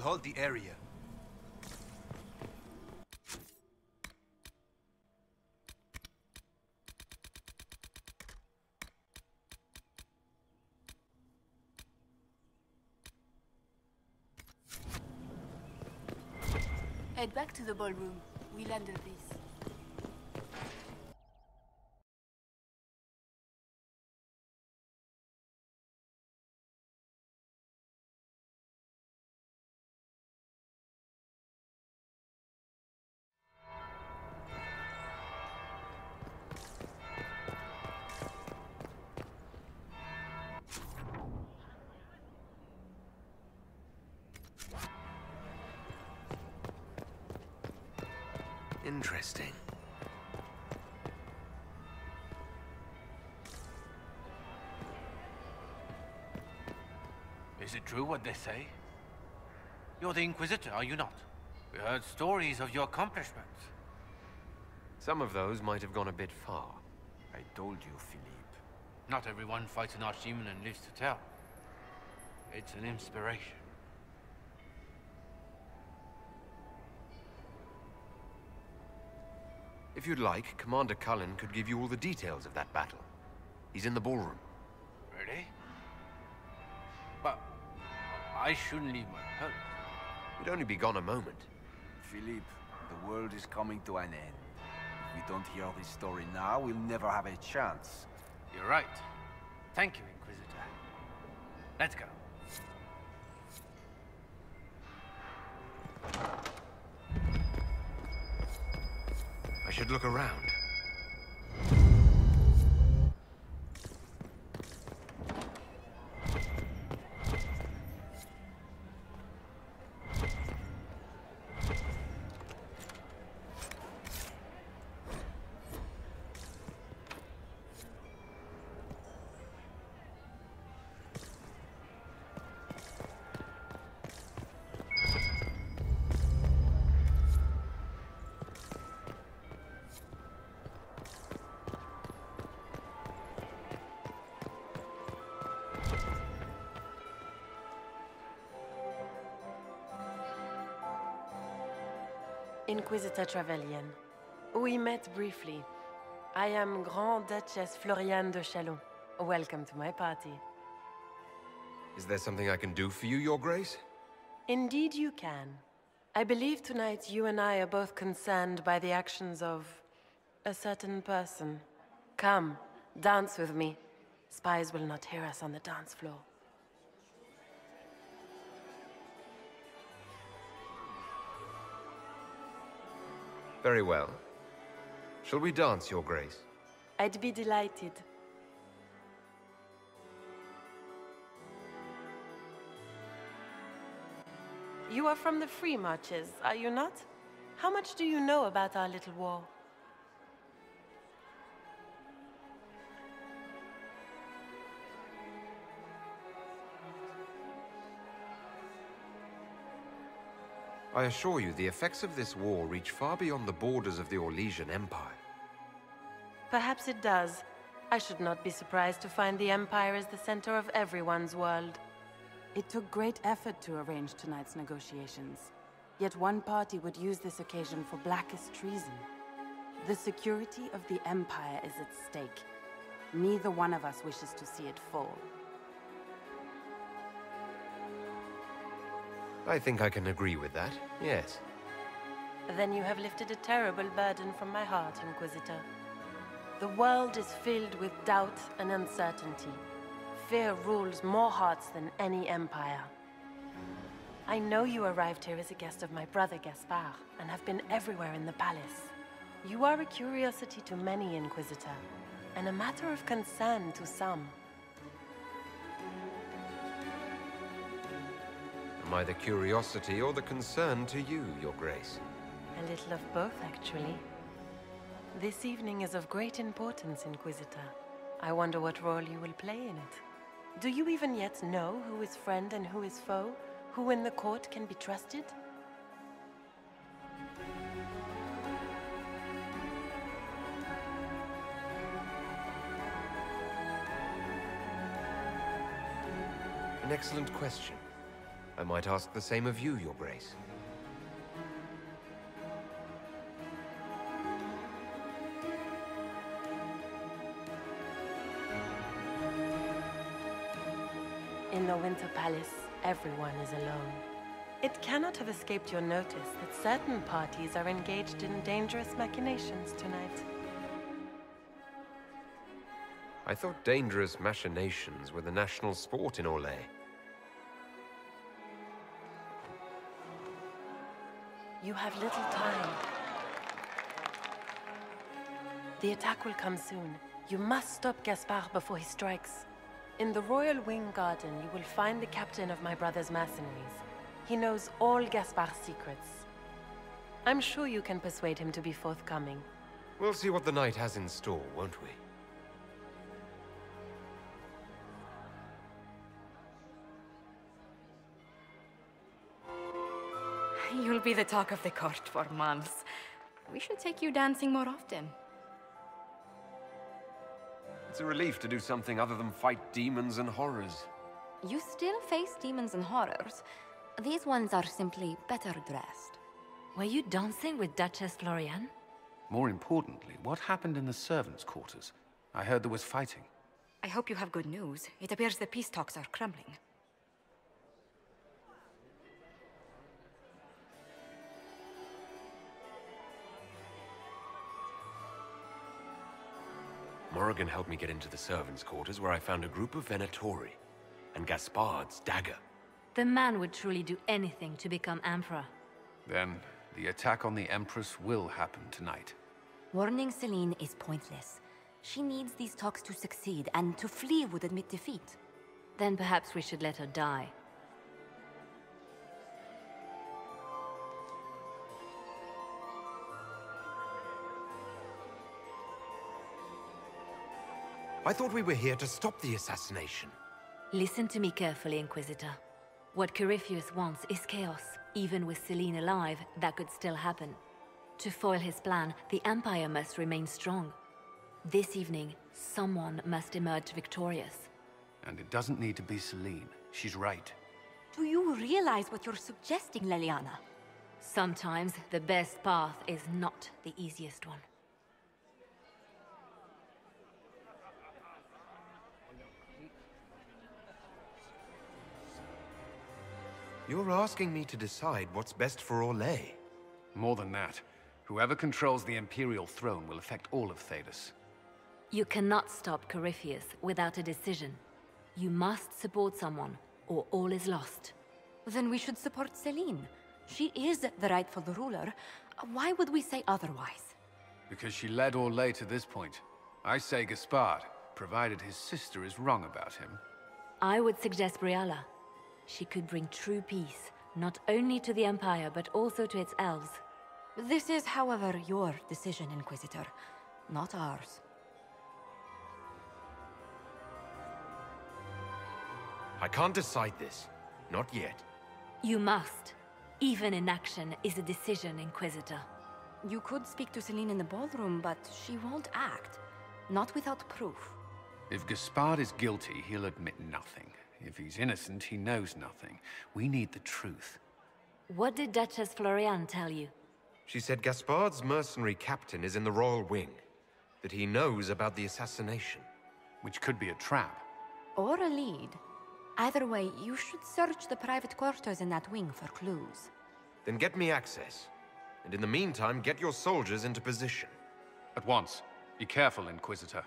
will hold the area. Head back to the ballroom. We'll handle this. Interesting. Is it true what they say? You're the Inquisitor, are you not? We heard stories of your accomplishments. Some of those might have gone a bit far. I told you, Philippe. Not everyone fights an archdemon and lives to tell. It's an inspiration. If you'd like, Commander Cullen could give you all the details of that battle. He's in the ballroom. Really? But I shouldn't leave my post. You'd only be gone a moment. Philippe, the world is coming to an end. If we don't hear this story now, we'll never have a chance. You're right. Thank you, Inquisitor. Let's go. I should look around. Inquisitor Trevelyan. We met briefly. I am Grand Duchess Floriane de Chalon. Welcome to my party. Is there something I can do for you, Your Grace? Indeed you can. I believe tonight you and I are both concerned by the actions of a certain person. Come, dance with me. Spies will not hear us on the dance floor. Very well. Shall we dance, Your Grace? I'd be delighted. You are from the Free Marches, are you not? How much do you know about our little war? I assure you, the effects of this war reach far beyond the borders of the Orlesian Empire. Perhaps it does. I should not be surprised to find the Empire is the center of everyone's world. It took great effort to arrange tonight's negotiations. Yet one party would use this occasion for blackest treason. The security of the Empire is at stake. Neither one of us wishes to see it fall. I think I can agree with that, yes. Then you have lifted a terrible burden from my heart, Inquisitor. The world is filled with doubt and uncertainty. Fear rules more hearts than any empire. I know you arrived here as a guest of my brother Gaspard, and have been everywhere in the palace. You are a curiosity to many, Inquisitor, and a matter of concern to some. Am I the curiosity or the concern to you, Your Grace? A little of both, actually. This evening is of great importance, Inquisitor. I wonder what role you will play in it. Do you even yet know who is friend and who is foe? Who in the court can be trusted? An excellent question. I might ask the same of you, Your Grace. In the Winter Palace, everyone is alone. It cannot have escaped your notice that certain parties are engaged in dangerous machinations tonight. I thought dangerous machinations were the national sport in Orlais. You have little time. The attack will come soon. You must stop Gaspard before he strikes. In the Royal Wing Garden, you will find the captain of my brother's mercenaries. He knows all Gaspard's secrets. I'm sure you can persuade him to be forthcoming. We'll see what the night has in store, won't we? You'll be the talk of the court for months. We should take you dancing more often. It's a relief to do something other than fight demons and horrors. You still face demons and horrors. These ones are simply better dressed. Were you dancing with Duchess Florian? More importantly, what happened in the servants' quarters? I heard there was fighting. I hope you have good news. It appears the peace talks are crumbling. Morrigan helped me get into the servants' quarters where I found a group of Venatori and Gaspard's dagger. The man would truly do anything to become Emperor. Then, the attack on the Empress will happen tonight. Warning Celine is pointless. She needs these talks to succeed, and to flee would admit defeat. Then perhaps we should let her die. I thought we were here to stop the assassination. Listen to me carefully, Inquisitor. What Corypheus wants is chaos. Even with Celine alive, that could still happen. To foil his plan, the Empire must remain strong. This evening, someone must emerge victorious. And it doesn't need to be Celine. She's right. Do you realize what you're suggesting, Leliana? Sometimes the best path is not the easiest one. You're asking me to decide what's best for Orlais. More than that, whoever controls the Imperial throne will affect all of Thedas. You cannot stop Corypheus without a decision. You must support someone, or all is lost. Then we should support Celine. She is the rightful ruler. Why would we say otherwise? Because she led Orlais to this point. I say Gaspard, provided his sister is wrong about him. I would suggest Briala. She could bring true peace, not only to the Empire, but also to its elves. This is, however, your decision, Inquisitor, not ours. I can't decide this. Not yet. You must. Even inaction is a decision, Inquisitor. You could speak to Celine in the ballroom, but she won't act. Not without proof. If Gaspard is guilty, he'll admit nothing. If he's innocent, he knows nothing. We need the truth. What did Duchess Florian tell you? She said Gaspard's mercenary captain is in the Royal Wing. That he knows about the assassination. Which could be a trap. Or a lead. Either way, you should search the private quarters in that wing for clues. Then get me access. And in the meantime, get your soldiers into position. At once. Be careful, Inquisitor.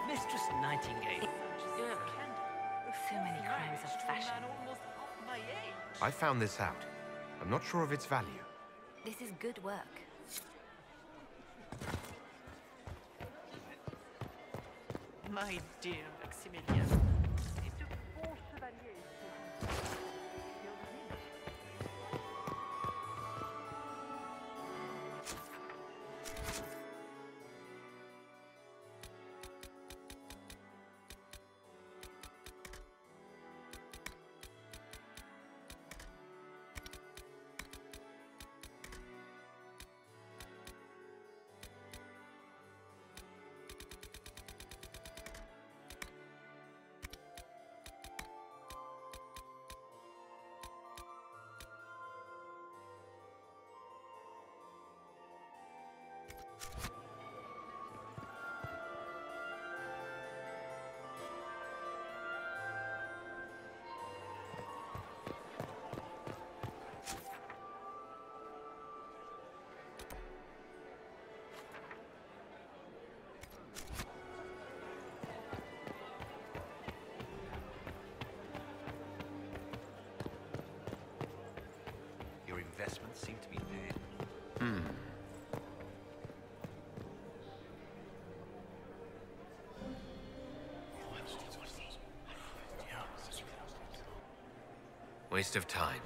Mistress Nightingale. So many crimes of fashion. I found this out. I'm not sure of its value. This is good work. My dear Maximilian. Investments seem to be paid. Waste of time.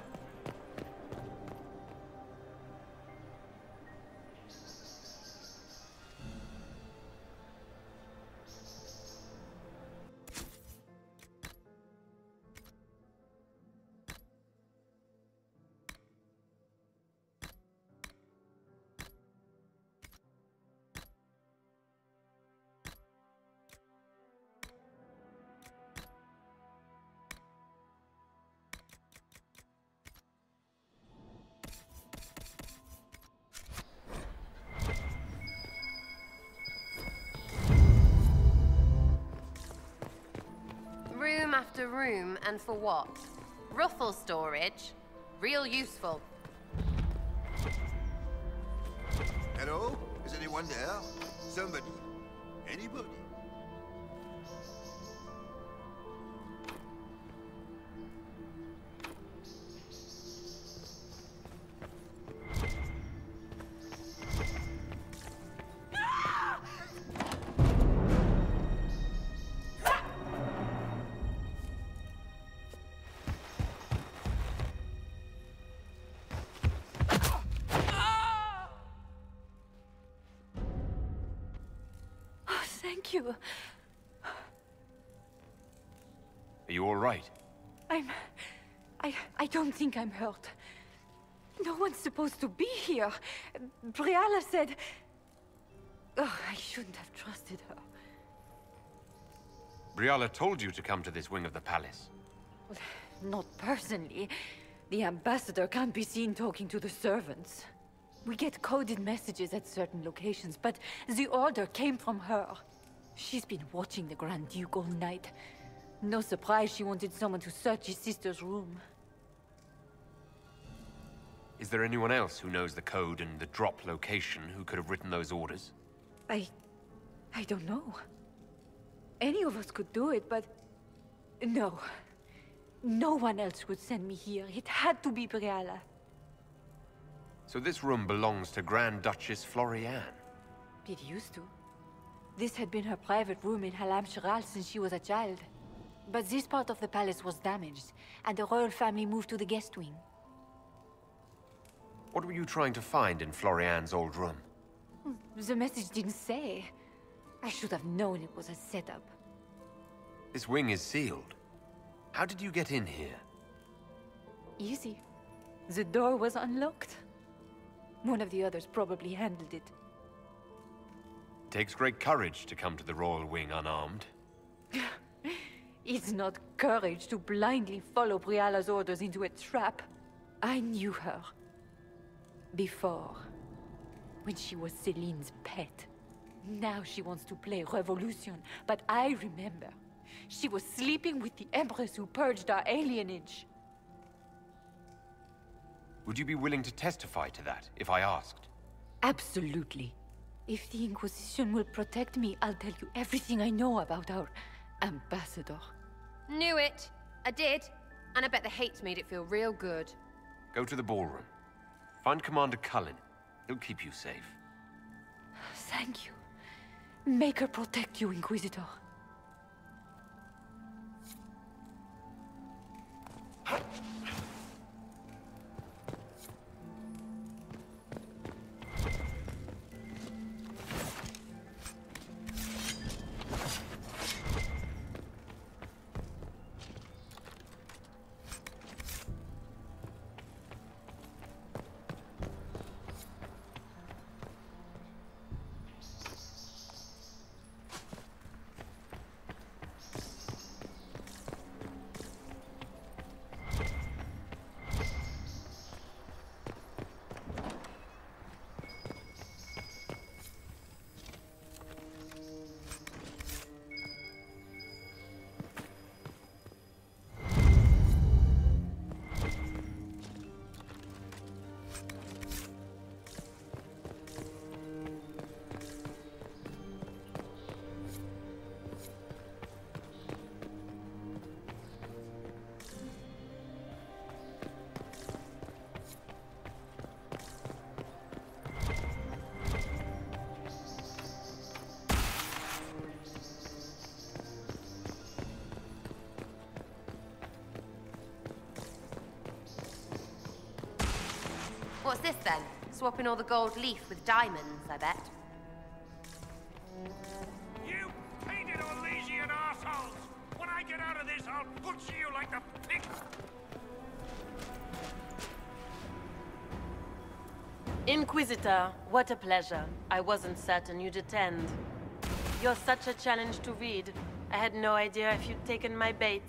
Room after room, and for what? Ruffle storage? Real useful. Hello? Is anyone there? Somebody? Anybody? Thank you. Are you all right? I don't think I'm hurt. No one's supposed to be here. Briala said... Oh, I shouldn't have trusted her. Briala told you to come to this wing of the palace. Well, not personally. The ambassador can't be seen talking to the servants. We get coded messages at certain locations, but the order came from her. She's been watching the Grand Duke all night. No surprise she wanted someone to search his sister's room. Is there anyone else who knows the code and the drop location who could have written those orders? I don't know. Any of us could do it, but... No. No one else would send me here. It had to be Briala. So this room belongs to Grand Duchess Florianne? It used to. This had been her private room in Halam Shiral since she was a child. But this part of the palace was damaged, and the royal family moved to the guest wing. What were you trying to find in Florianne's old room? The message didn't say. I should have known it was a setup. This wing is sealed. How did you get in here? Easy. The door was unlocked. One of the others probably handled it. It takes great courage to come to the royal wing unarmed. It's not courage to blindly follow Briala's orders into a trap. I knew her. Before. When she was Celine's pet. Now she wants to play revolution, but I remember. She was sleeping with the Empress who purged our alienage. Would you be willing to testify to that, if I asked? Absolutely. If the Inquisition will protect me, I'll tell you everything I know about our ambassador. Knew it. I did. And I bet the hate's made it feel real good. Go to the ballroom. Find Commander Cullen. He'll keep you safe. Thank you. Make her protect you, Inquisitor. What's this then? Swapping all the gold leaf with diamonds, I bet. You painted Orlesian assholes! When I get out of this, I'll butcher you like the pig! Inquisitor, what a pleasure. I wasn't certain you'd attend. You're such a challenge to read. I had no idea if you'd taken my bait.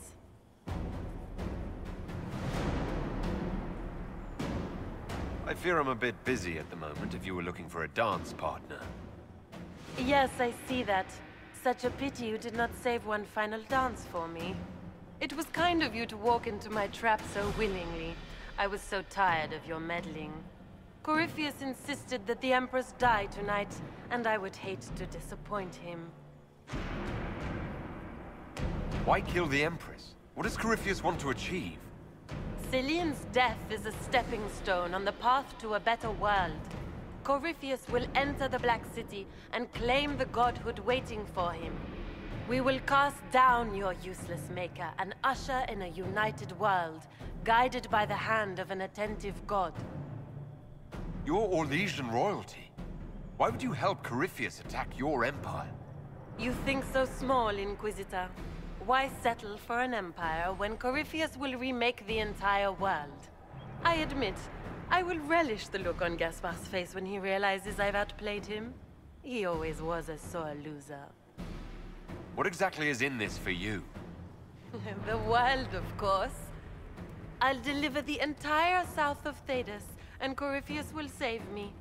I fear I'm a bit busy at the moment if you were looking for a dance partner. Yes, I see that. Such a pity you did not save one final dance for me. It was kind of you to walk into my trap so willingly. I was so tired of your meddling. Corypheus insisted that the Empress die tonight, and I would hate to disappoint him. Why kill the Empress? What does Corypheus want to achieve? Celine's death is a stepping stone on the path to a better world. Corypheus will enter the Black City and claim the godhood waiting for him. We will cast down your useless maker and usher in a united world, guided by the hand of an attentive god. You're Orlesian royalty. Why would you help Corypheus attack your empire? You think so small, Inquisitor. Why settle for an empire when Corypheus will remake the entire world? I admit, I will relish the look on Gaspar's face when he realizes I've outplayed him. He always was a sore loser. What exactly is in this for you? The world, of course. I'll deliver the entire south of Thedas, and Corypheus will save me.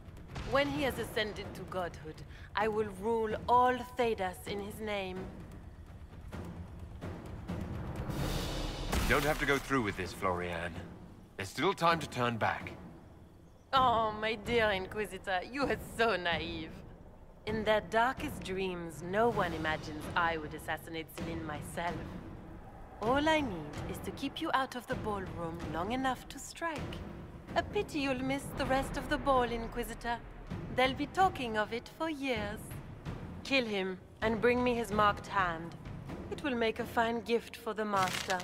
When he has ascended to godhood, I will rule all Thedas in his name. You don't have to go through with this, Florian. There's still time to turn back. Oh, my dear Inquisitor, you are so naive. In their darkest dreams, no one imagines I would assassinate Celine myself. All I need is to keep you out of the ballroom long enough to strike. A pity you'll miss the rest of the ball, Inquisitor. They'll be talking of it for years. Kill him, and bring me his marked hand. It will make a fine gift for the Master.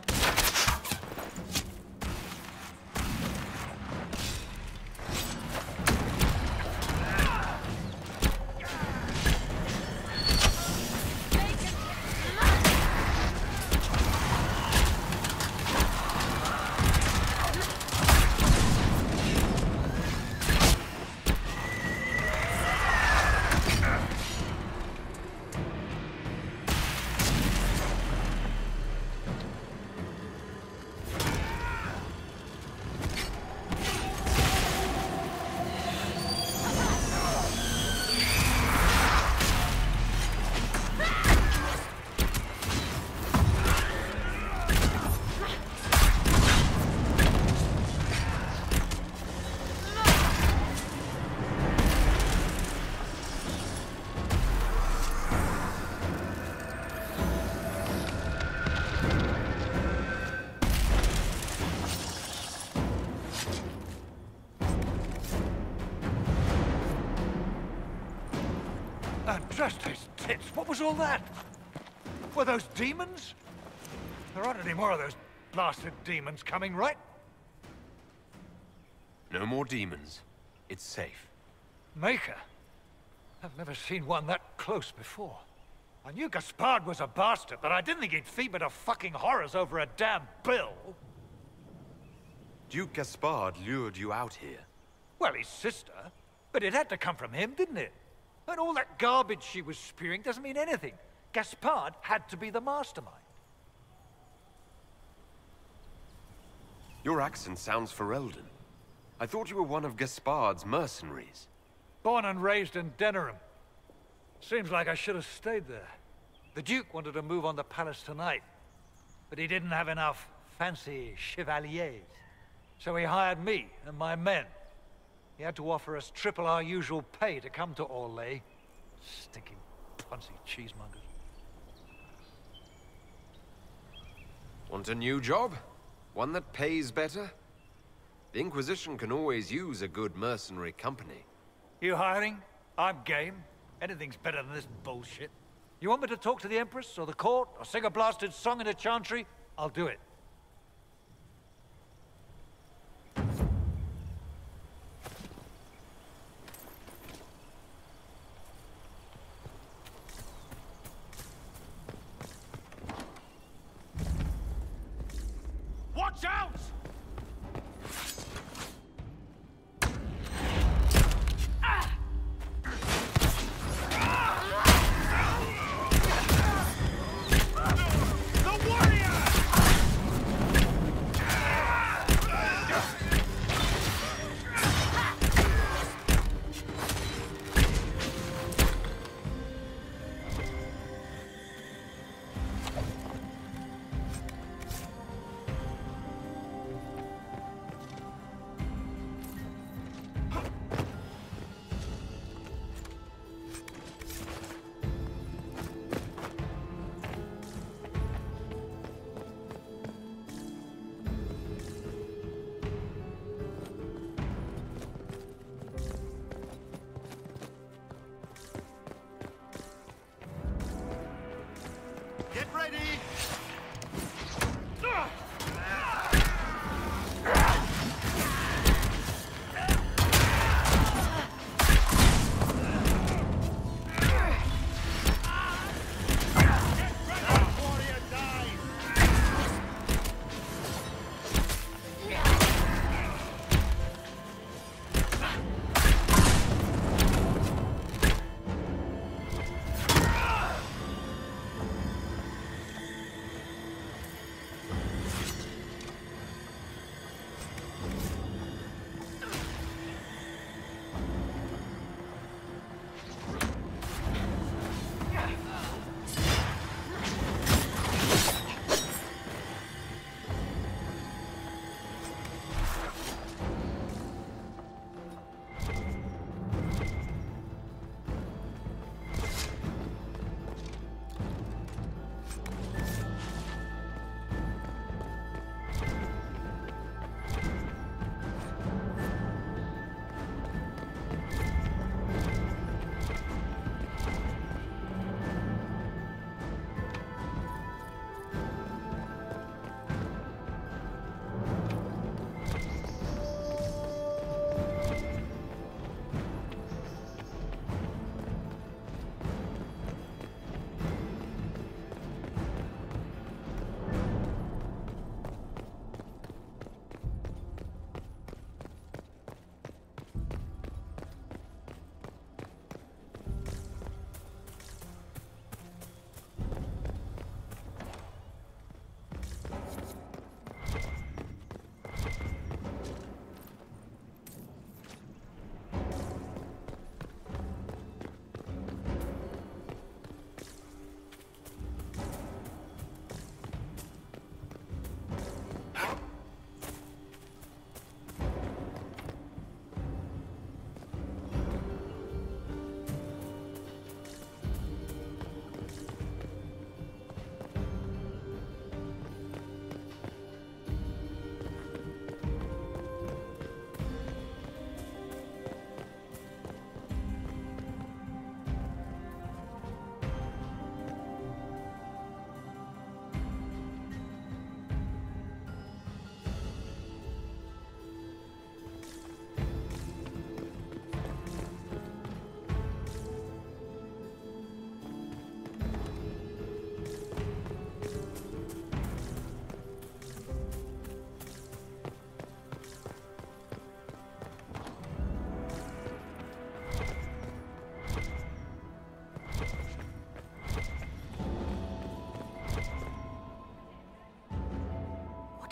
Just his tits. What was all that? Were those demons? There aren't any more of those blasted demons coming, right? No more demons. It's safe. Maker? I've never seen one that close before. I knew Gaspard was a bastard, but I didn't think he'd feed me to fucking horrors over a damn bill. Duke Gaspard lured you out here. Well, his sister. But it had to come from him, didn't it? And all that garbage she was spewing doesn't mean anything. Gaspard had to be the mastermind. Your accent sounds Ferelden. I thought you were one of Gaspard's mercenaries. Born and raised in Denerim. Seems like I should have stayed there. The Duke wanted to move on the palace tonight, but he didn't have enough fancy chevaliers. So he hired me and my men. He had to offer us triple our usual pay to come to Orlais. Stinking punsy cheesemongers. Want a new job? One that pays better? The Inquisition can always use a good mercenary company. You hiring? I'm game. Anything's better than this bullshit. You want me to talk to the Empress, or the court, or sing a blasted song in a chantry? I'll do it. Watch out! The warrior!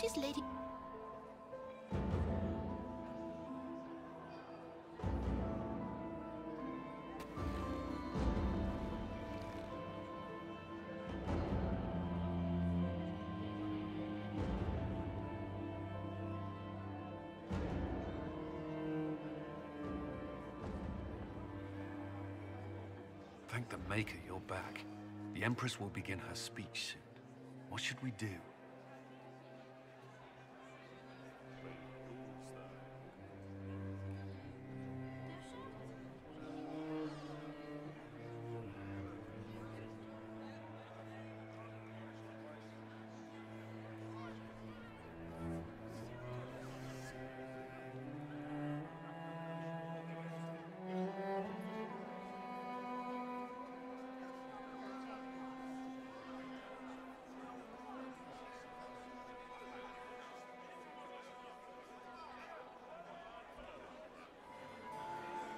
is Lady... Thank the Maker you're back. The Empress will begin her speech soon. What should we do?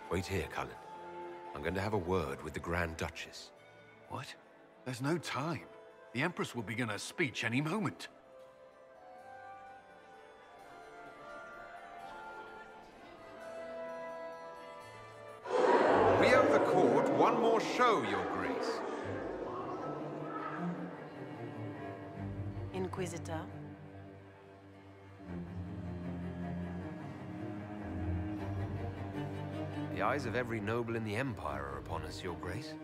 Wait here, Cullen. I'm going to have a word with the Grand Duchess. What? There's no time. The Empress will begin her speech any moment. We owe the court one more show, Your Grace. Inquisitor. The eyes of every noble in the Empire are upon us, Your Grace.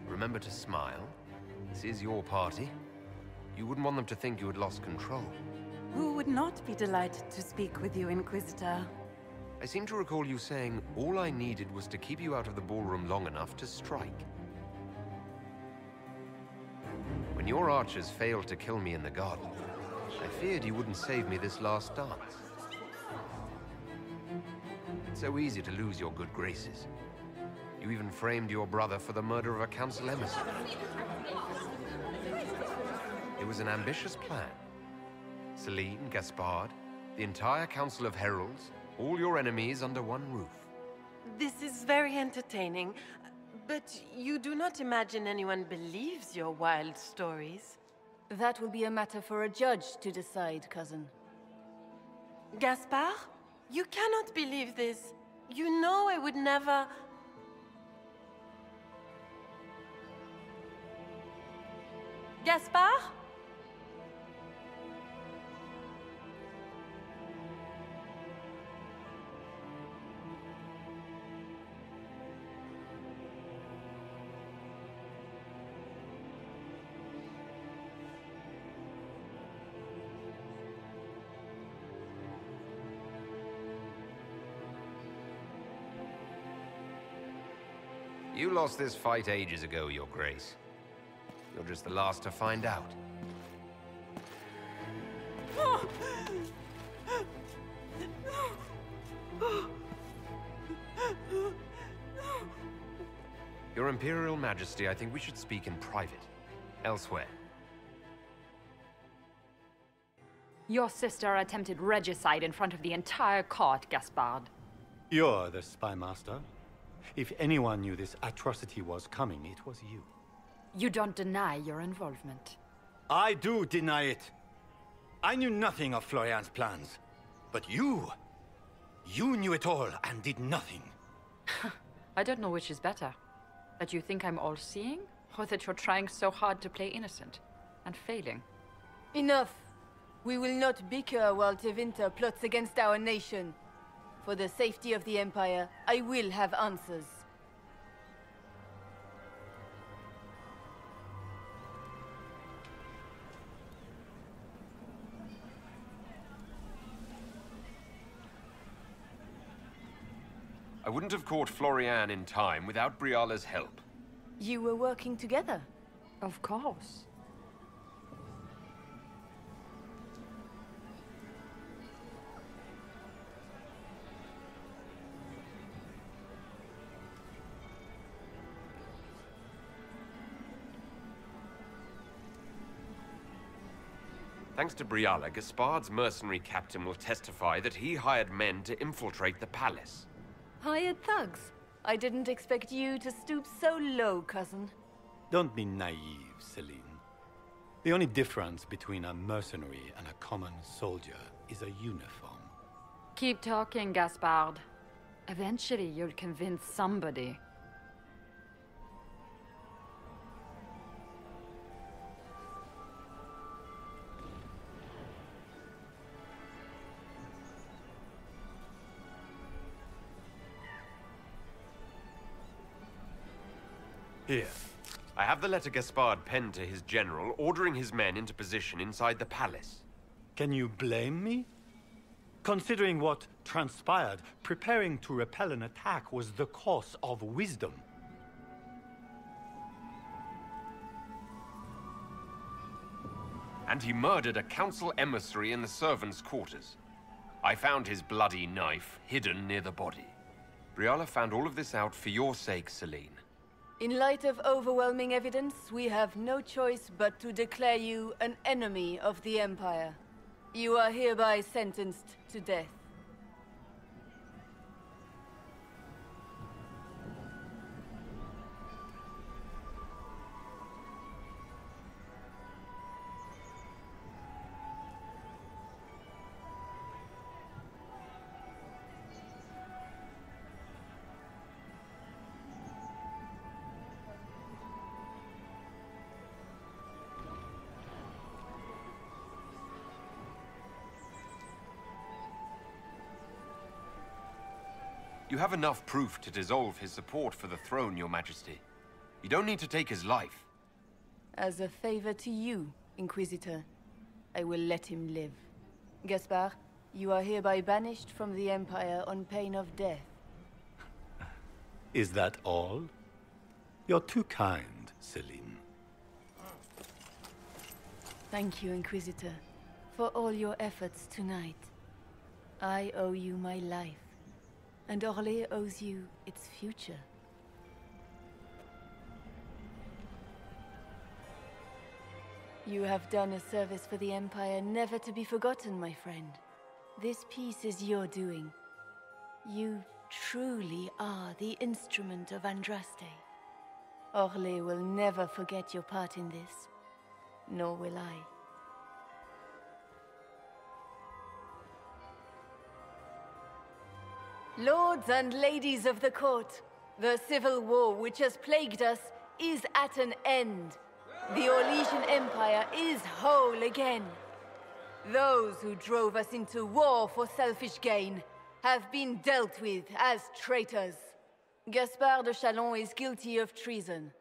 Remember to smile. This is your party. You wouldn't want them to think you had lost control. Who would not be delighted to speak with you, Inquisitor? I seem to recall you saying all I needed was to keep you out of the ballroom long enough to strike. When your archers failed to kill me in the garden, I feared you wouldn't save me this last dance. It's so easy to lose your good graces. You even framed your brother for the murder of a council emissary. It was an ambitious plan. Celine, Gaspard, the entire Council of Heralds, all your enemies under one roof. This is very entertaining, but you do not imagine anyone believes your wild stories? That will be a matter for a judge to decide, cousin. Gaspard? You cannot believe this. You know I would never... Gaspard? You lost this fight ages ago, Your Grace. You're just the last to find out. Your Imperial Majesty, I think we should speak in private. Elsewhere. Your sister attempted regicide in front of the entire court, Gaspard. You're the spy master. If anyone knew this atrocity was coming, it was you. You don't deny your involvement. I do deny it. I knew nothing of Florian's plans. But you knew it all and did nothing. I don't know which is better. That you think I'm all-seeing, or that you're trying so hard to play innocent, and failing. Enough. We will not bicker while Tevinter plots against our nation. For the safety of the Empire, I will have answers. I wouldn't have caught Florian in time without Briala's help. You were working together? Of course. Thanks to Briala, Gaspard's mercenary captain will testify that he hired men to infiltrate the palace. Hired thugs? I didn't expect you to stoop so low, cousin. Don't be naive, Celine. The only difference between a mercenary and a common soldier is a uniform. Keep talking, Gaspard. Eventually, you'll convince somebody. Here. I have the letter Gaspard penned to his general, ordering his men into position inside the palace. Can you blame me? Considering what transpired, preparing to repel an attack was the course of wisdom. And he murdered a council emissary in the servants' quarters. I found his bloody knife hidden near the body. Briala found all of this out for your sake, Celine. In light of overwhelming evidence, we have no choice but to declare you an enemy of the Empire. You are hereby sentenced to death. You have enough proof to dissolve his support for the throne, Your Majesty. You don't need to take his life. As a favor to you, Inquisitor, I will let him live. Gaspard, you are hereby banished from the Empire on pain of death. Is that all? You're too kind, Celine. Thank you, Inquisitor, for all your efforts tonight. I owe you my life. And Orlais owes you its future. You have done a service for the Empire never to be forgotten, my friend. This piece is your doing. You truly are the instrument of Andraste. Orlais will never forget your part in this, nor will I. Lords and ladies of the court, the civil war which has plagued us is at an end. The Orlesian Empire is whole again. Those who drove us into war for selfish gain have been dealt with as traitors. Gaspard de Chalon is guilty of treason.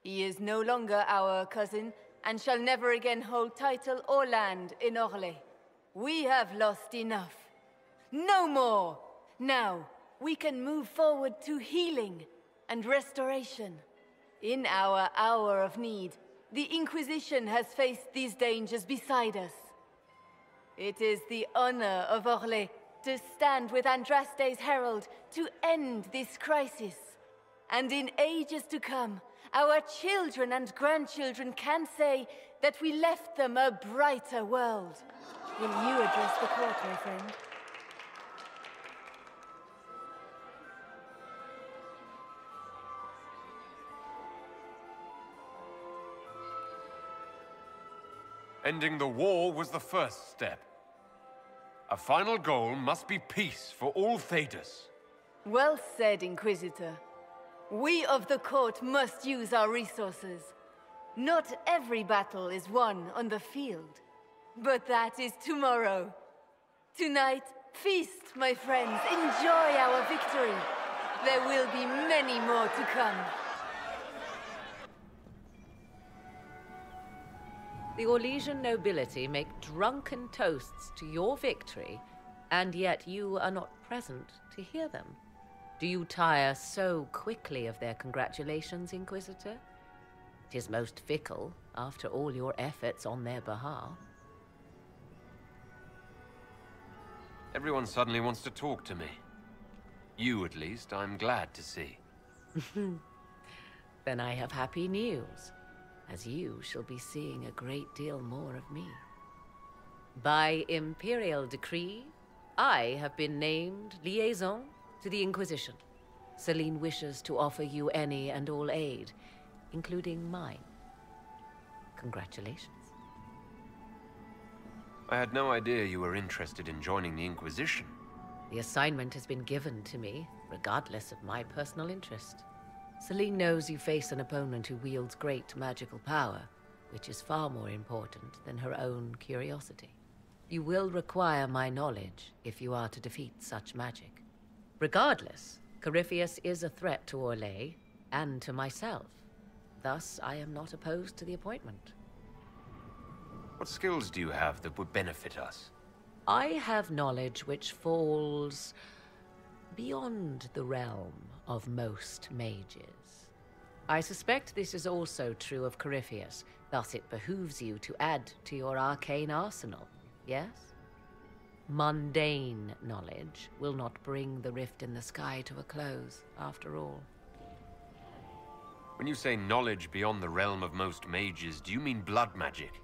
He is no longer our cousin and shall never again hold title or land in Orlais. We have lost enough. No more! Now, we can move forward to healing and restoration. In our hour of need, the Inquisition has faced these dangers beside us. It is the honor of Orlais to stand with Andraste's herald to end this crisis. And in ages to come, our children and grandchildren can say that we left them a brighter world. Will you address the court, my friend? Ending the war was the first step. A final goal must be peace for all Thedas. Well said, Inquisitor. We of the court must use our resources. Not every battle is won on the field. But that is tomorrow. Tonight, feast, my friends. Enjoy our victory. There will be many more to come. The Orlesian nobility make drunken toasts to your victory, and yet you are not present to hear them. Do you tire so quickly of their congratulations, Inquisitor? It is most fickle, after all your efforts on their behalf. Everyone suddenly wants to talk to me. You, at least, I'm glad to see. Then I have happy news, as you shall be seeing a great deal more of me. By imperial decree, I have been named liaison to the Inquisition. Celine wishes to offer you any and all aid, including mine. Congratulations. I had no idea you were interested in joining the Inquisition. The assignment has been given to me, regardless of my personal interest. Celine knows you face an opponent who wields great magical power, which is far more important than her own curiosity. You will require my knowledge if you are to defeat such magic. Regardless, Corypheus is a threat to Orlais and to myself. Thus, I am not opposed to the appointment. What skills do you have that would benefit us? I have knowledge which falls beyond the realm of most mages. I suspect this is also true of Corypheus, thus it behooves you to add to your arcane arsenal, yes? Mundane knowledge will not bring the rift in the sky to a close, after all. When you say knowledge beyond the realm of most mages, do you mean blood magic?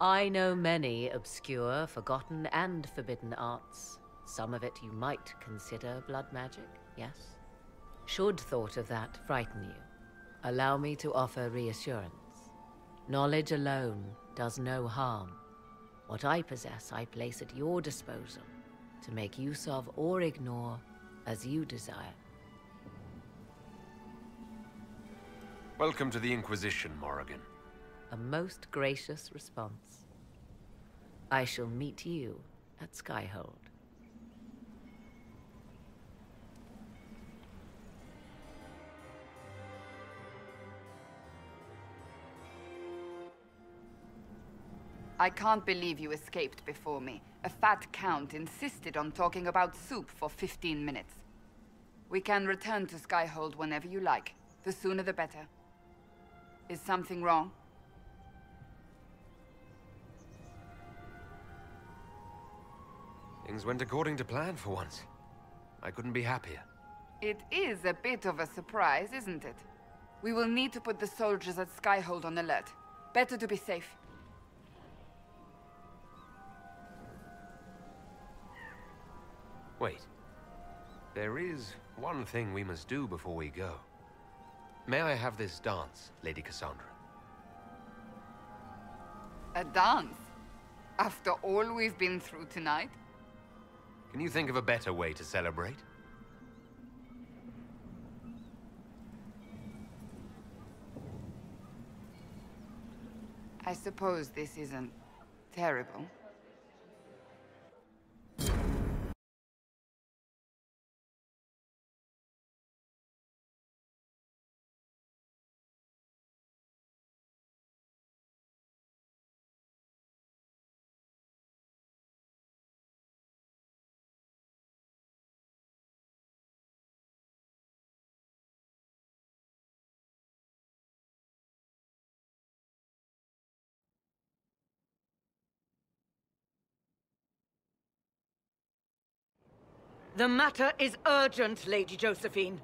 I know many obscure, forgotten, and forbidden arts. Some of it you might consider blood magic, yes? Should thought of that frighten you, allow me to offer reassurance. Knowledge alone does no harm. What I possess, I place at your disposal to make use of or ignore as you desire. Welcome to the Inquisition, Morrigan. A most gracious response. I shall meet you at Skyhold. I can't believe you escaped before me. A fat count insisted on talking about soup for 15 minutes. We can return to Skyhold whenever you like. The sooner the better. Is something wrong? Things went according to plan for once. I couldn't be happier. It is a bit of a surprise, isn't it? We will need to put the soldiers at Skyhold on alert. Better to be safe. Wait. There is one thing we must do before we go. May I have this dance, Lady Cassandra? A dance? After all we've been through tonight? Can you think of a better way to celebrate? I suppose this isn't terrible. The matter is urgent, Lady Josephine.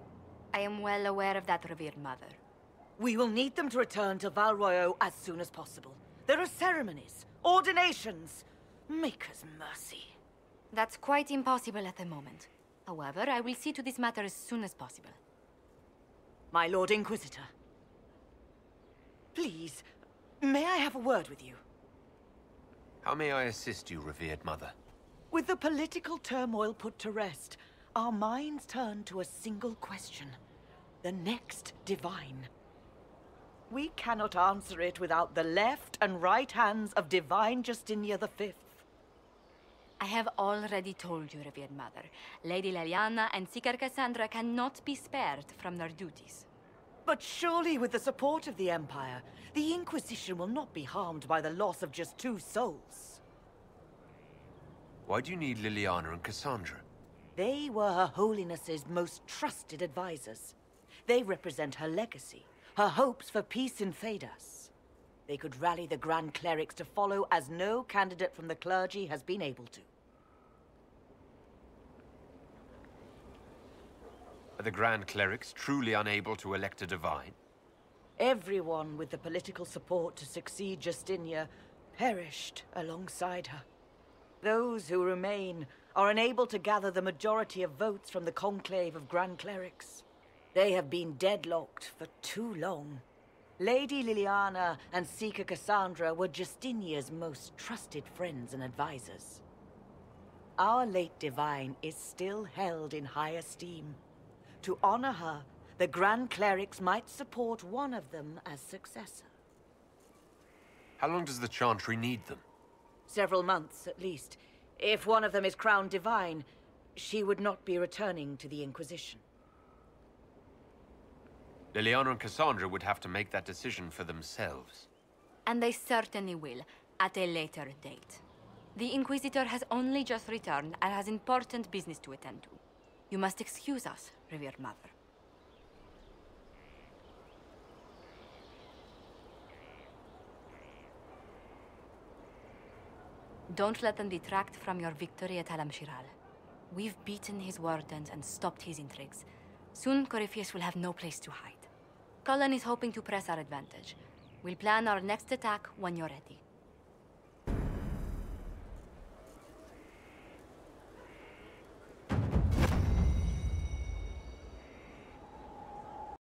I am well aware of that, revered mother. We will need them to return to Val Royeaux as soon as possible. There are ceremonies, ordinations. Make us mercy. That's quite impossible at the moment. However, I will see to this matter as soon as possible. My Lord Inquisitor. Please, may I have a word with you? How may I assist you, revered mother? With the political turmoil put to rest, our minds turn to a single question. The next divine. We cannot answer it without the left and right hands of Divine Justinia V. I have already told you, revered mother. Lady Leliana and Seeker Cassandra cannot be spared from their duties. But surely with the support of the Empire, the Inquisition will not be harmed by the loss of just 2 souls. Why do you need Liliana and Cassandra? They were Her Holiness's most trusted advisors. They represent her legacy, her hopes for peace in Thedas. They could rally the Grand Clerics to follow as no candidate from the clergy has been able to. Are the Grand Clerics truly unable to elect a divine? Everyone with the political support to succeed Justinia perished alongside her. Those who remain are unable to gather the majority of votes from the conclave of Grand Clerics. They have been deadlocked for too long. Lady Liliana and Seeker Cassandra were Justinia's most trusted friends and advisors. Our late divine is still held in high esteem. To honor her, the Grand Clerics might support one of them as successor. How long does the Chantry need them? Several months, at least. If one of them is crowned divine, she would not be returning to the Inquisition. Liliana and Cassandra would have to make that decision for themselves. And they certainly will, at a later date. The Inquisitor has only just returned and has important business to attend to. You must excuse us, revered mother. Don't let them detract from your victory at Alam-Shiral. We've beaten his wardens and stopped his intrigues. Soon, Corypheus will have no place to hide. Cullen is hoping to press our advantage. We'll plan our next attack when you're ready.